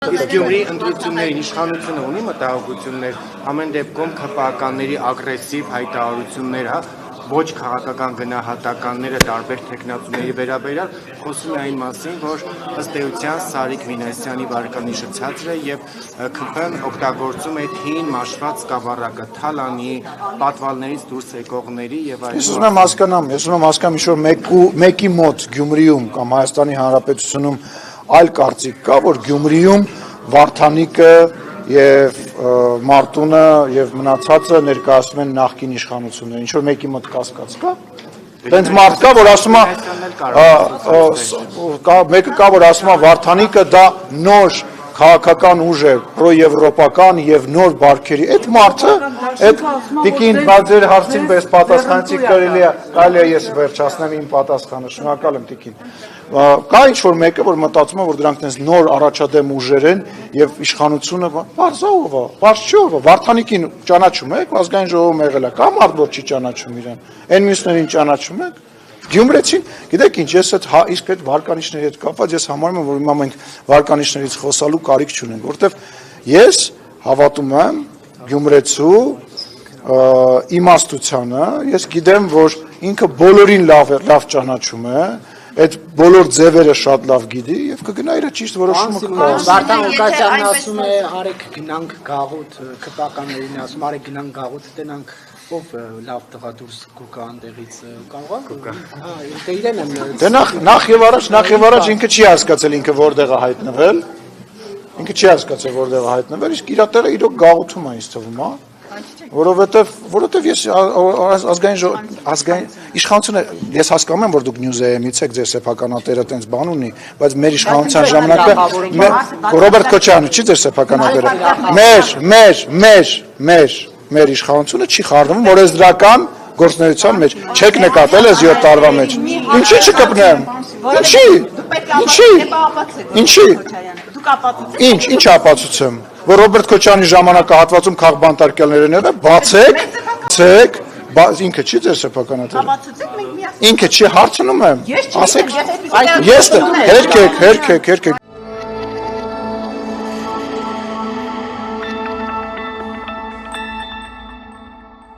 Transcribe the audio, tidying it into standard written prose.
Գյումրի ընտրությունների իշխանությունը ունի մտահոգություններ, ամեն դեպքում ՔՊԱ-ականների ագրեսիվ հայտարարություններ, ոչ քաղաքական գնահատականները տարբեր թեկնածուների վերաբերյալ խոսում է այն մասին, որ ըստ էության Սարիկ Մինասյանի վարկանիշը ցածր է եւ ՔՓ-ն օգտագործում է թին մաշված սկավառակը, թալանի, պատվալներից դուրս եկողների եւ այլն։ Ես ուզում եմ հասկանամ, ինչ որ մեկի մոտ Գյումրիում կամ Հայաստանի Հանրապետությունում այլ կարծիք կա, որ Գյումրիում Վարդանիկը եւ Մարտունը եւ մնացածը ներկայացնում են նախկին իշխանությունները, ինչ որ մեկի մոտ կասկած կա։ Տենց մարդ կա, որ ասում է մեկը կա, որ ասում է Վարդանիկը դա նոր քաղաքական ուժ է, պրոեվրոպական եւ նոր բարքերի։ Այդ մարդը, այդ տիկին բացեր հարցին պես պատասխանեցի կարելի է ես վերջացնեմ իմ պատասխանը։ Շնորհակալ եմ տիկին։ Կա ինչ որ մեկը, որ մտածում է, որ դրանք տես նոր առաջադեմ ուժեր են եւ իշխանությունը բարձով է, բարձ չի ով է։ Վարդանիկին ճանաչում եք, ազգային ժողովում եղել է, կա մարդ, որ չի ճանաչում իրեն։ Այն մյուսներին ճանաչում եք։ Գյումրեցին, գիտեք ինչ, ես իսկ այդ վարկանիշների հետ կապված ես համարում եմ, որ հիմա մենք վարկանիշներից խոսալու կարիք չունենք, որովհետև ես հավատում եմ Գյումրեցու իմաստությանը, ես գիտեմ, որ ինքը բոլորին լավ ճանաչում է, այդ բոլոր ձևերը շատ լավ գիտի եւ կգնա իր ճիշտ որոշումը կկա։ Վարդան Ղուկասյանն ասում է, արեք գնանք գաղութ, ՔՊԱ-ականներին ասում, արեք գնանք գաղութ, տենանք ով լավ տղա դուրս կուկա այնտեղից կարող է։ Հա, ինքը իրեն եմ։ Դե նախ եւ առաջ ինքը չի հասկացել ինքը որտեղ է հայտնվել։ Ինքը չի հասկացել որտեղ է հայտնվել, իսկ իր տեղը իրոք գաղութում է ինձ թվում, հա։ Որովհետև ես ազգային իշխանությունը ես հասկանում եմ, որ դուք News.am-ից եք, ձեր սեփականատերը տենց բան ունի, բայց մեր իշխանության ժամանակը Ռոբերտ Քոչարյանը չի ձեր սեփականատերը։ Մեր իշխանությունը չի խառնվում օրենսդրական գործունեության մեջ։ Չեք նկատել այս 7 տարվա մեջ։ Ինչի չկպնեմ։ Ինչի։ Ինչ ապացուցեմ, որ Ռոբերտ Քոչարյանի ժամանակահատվածում քաղբանտարկյալներն եղել, բացեք, ինքը չի ձեր սեփականատերը։ Ինքը չի հարցնում եմ։ Ասեք, ես հերքեք։